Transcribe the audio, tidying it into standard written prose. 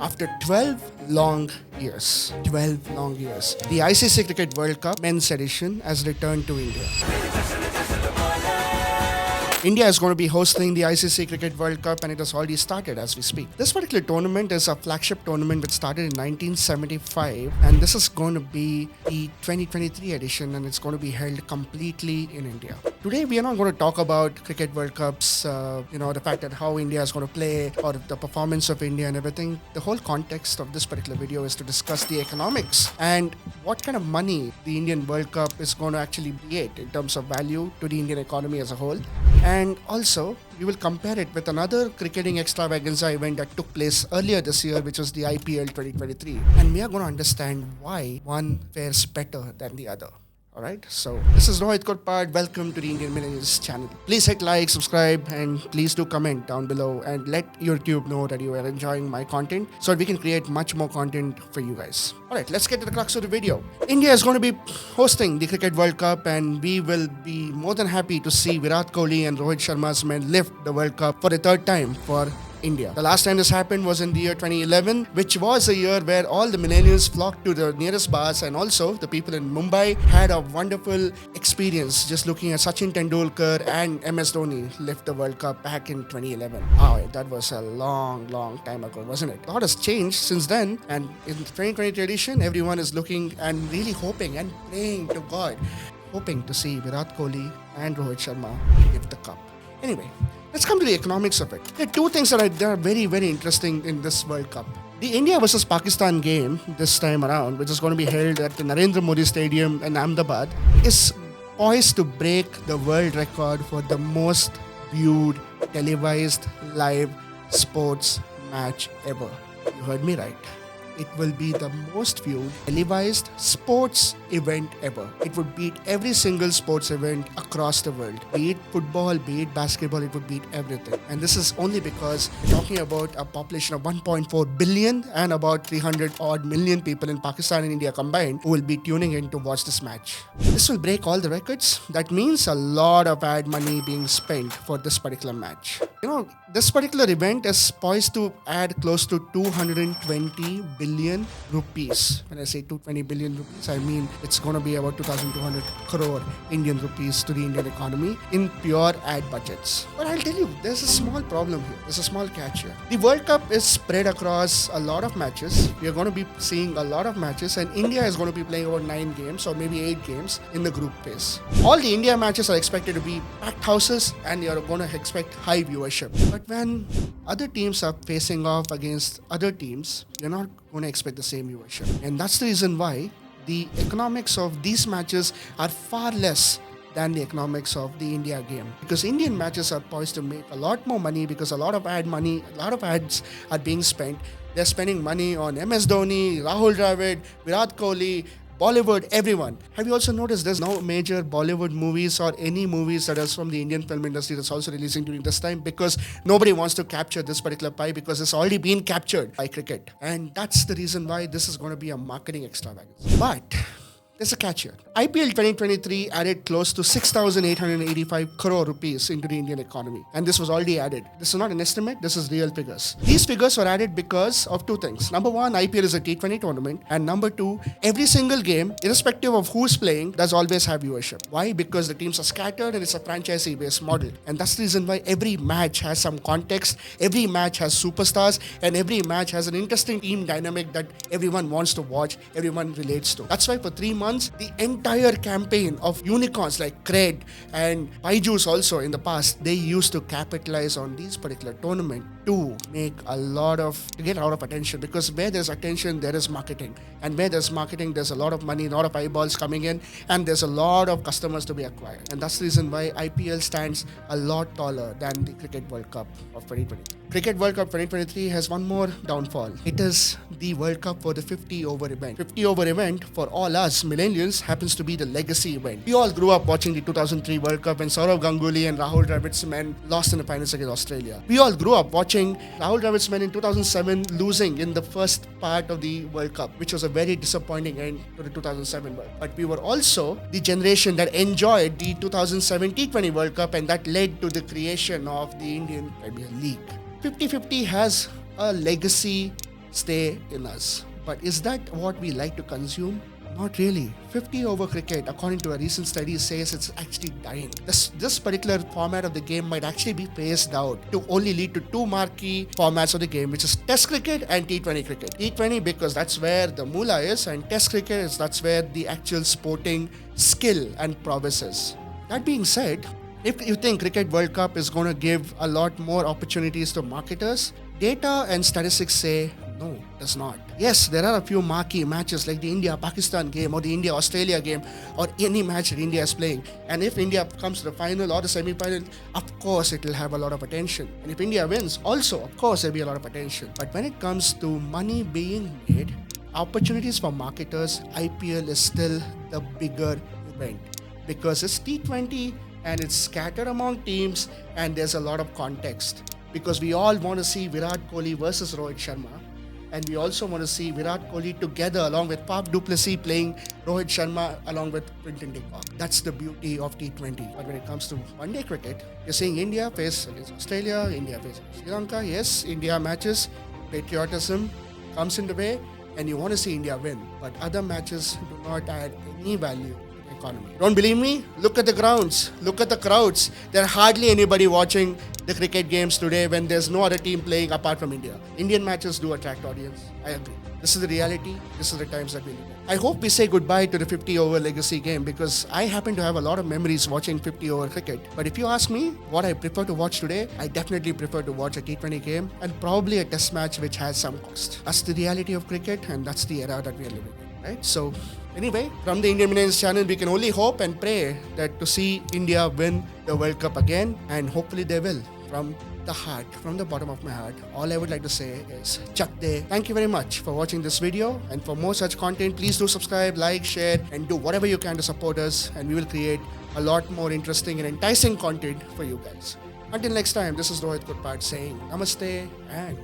After 12 long years, the ICC Cricket World Cup Men's Edition has returned to India. India is going to be hosting the ICC Cricket World Cup, and it has already started as we speak. This particular tournament is a flagship tournament which started in 1975, and this is going to be the 2023 edition, and it's going to be held completely in India. Today, we are not going to talk about Cricket World Cups, the fact that how India is going to play or the performance of India and everything. The whole context of this particular video is to discuss the economics and what kind of money the Indian World Cup is going to actually create in terms of value to the Indian economy as a whole. And also, we will compare it with another cricketing extravaganza event that took place earlier this year, which was the IPL 2023. And we are going to understand why one fares better than the other. Alright, so this is Rohit Kurpad. Welcome to the Indian Millennials channel. Please hit like, subscribe, and please do comment down below and let YouTube know that you are enjoying my content so that we can create much more content for you guys. Alright, let's get to the crux of the video. India is going to be hosting the Cricket World Cup, and we will be more than happy to see Virat Kohli and Rohit Sharma's men lift the World Cup for the third time for India. The last time this happened was in the year 2011, which was a year where all the millennials flocked to the nearest bars, and also the people in Mumbai had a wonderful experience just looking at Sachin Tendulkar and MS Dhoni lift the World Cup back in 2011. Wow, that was a long time ago, wasn't it? A lot has changed since then, and in the 2020 edition, everyone is looking and really hoping and praying to God, hoping to see Virat Kohli and Rohit Sharma lift the cup. Anyway, let's come to the economics of it. There are two things that are very interesting in this World Cup. The India versus Pakistan game this time around, which is going to be held at the Narendra Modi Stadium in Ahmedabad, is poised to break the world record for the most viewed televised live sports match ever. You heard me right. It will be the most viewed televised sports event ever. It would beat every single sports event across the world. Be it football, be it basketball, it would beat everything. And this is only because we're talking about a population of 1.4 billion and about 300 odd million people in Pakistan and India combined who will be tuning in to watch this match. This will break all the records. That means a lot of ad money being spent for this particular match. This particular event is poised to add close to 220 billion rupees. When I say 220 billion rupees, I mean it's going to be about 2,200 crore Indian rupees to the Indian economy in pure ad budgets. But I'll tell you, there's a small problem here. There's a small catch here. The World Cup is spread across a lot of matches. We are going to be seeing a lot of matches, and India is going to be playing about 9 games or maybe 8 games in the group phase. All the India matches are expected to be packed houses, and you're going to expect high viewership. But when other teams are facing off against other teams, you're not going to expect the same viewership. And that's the reason why the economics of these matches are far less than the economics of the India game. Because Indian matches are poised to make a lot more money because a lot of ads are being spent. They're spending money on MS Dhoni, Rahul Dravid, Virat Kohli, Bollywood, everyone. Have you also noticed there's no major Bollywood movies or any movies that is from the Indian film industry that's also releasing during this time, because nobody wants to capture this particular pie because it's already been captured by cricket. And that's the reason why this is going to be a marketing extravagance. But there's a catch here. IPL 2023 added close to 6,885 crore rupees into the Indian economy. And this was already added. This is not an estimate, this is real figures. These figures were added because of two things. Number one, IPL is a T20 tournament. And number two, every single game, irrespective of who's playing, does always have viewership. Why? Because the teams are scattered and it's a franchisee-based model. And that's the reason why every match has some context, every match has superstars, and every match has an interesting team dynamic that everyone wants to watch, everyone relates to. That's why for 3 months, the entire campaign of unicorns like Cred and Byju's also in the past, they used to capitalize on these particular tournament to make to get a lot of attention, because where there's attention, there is marketing. And where there's marketing, there's a lot of money, a lot of eyeballs coming in, and there's a lot of customers to be acquired. And that's the reason why IPL stands a lot taller than the Cricket World Cup of 2020. Cricket World Cup 2023 has one more downfall. It is the World Cup for the 50 over event. 50 over event for all us millennials happens to be the legacy event. We all grew up watching the 2003 World Cup when Saurav Ganguly and Rahul Dravid's men lost in the finals against Australia. We all grew up watching Rahul Dravid's men in 2007 losing in the first part of the World Cup, which was a very disappointing end to the 2007 World Cup. But we were also the generation that enjoyed the 2007 T20 World Cup, and that led to the creation of the Indian Premier League. 50-50 has a legacy stay in us. But is that what we like to consume? Not really. 50 over cricket, according to a recent study, says it's actually dying. This particular format of the game might actually be phased out to only lead to two marquee formats of the game, which is Test cricket and T20 cricket. T20 because that's where the moolah is, and Test cricket is that's where the actual sporting skill and prowess is. That being said, if you think Cricket World Cup is going to give a lot more opportunities to marketers, data and statistics say no, it does not. Yes, there are a few marquee matches like the India-Pakistan game or the India-Australia game or any match that India is playing. And if India comes to the final or the semi-final, of course it will have a lot of attention. And if India wins, also, of course, there will be a lot of attention. But when it comes to money being made, opportunities for marketers, IPL is still the bigger event because it's T20 and it's scattered among teams and there's a lot of context. Because we all want to see Virat Kohli versus Rohit Sharma. And we also want to see Virat Kohli together along with Faf du Plessis playing Rohit Sharma along with Quinton de Kock. That's the beauty of T20. But when it comes to one-day cricket, you're seeing India face against Australia, India face Sri Lanka. Yes, India matches, patriotism comes in the way, and you want to see India win. But other matches do not add any value to the economy. Don't believe me? Look at the grounds. Look at the crowds. There are hardly anybody watching the cricket games today when there's no other team playing apart from India. Indian matches do attract audience. I agree. This is the reality. This is the times that we live in. I hope we say goodbye to the 50-over legacy game because I happen to have a lot of memories watching 50-over cricket. But if you ask me what I prefer to watch today, I definitely prefer to watch a T20 game and probably a test match which has some cost. That's the reality of cricket and that's the era that we are living in. Right? So anyway, from the Indian Millennials channel, we can only hope and pray that to see India win the World Cup again, and hopefully they will. From the heart, from the bottom of my heart, all I would like to say is Chak De. Thank you very much for watching this video, and for more such content, please do subscribe, like, share, and do whatever you can to support us, and we will create a lot more interesting and enticing content for you guys. Until next time, this is Rohit Kutpat saying Namaste and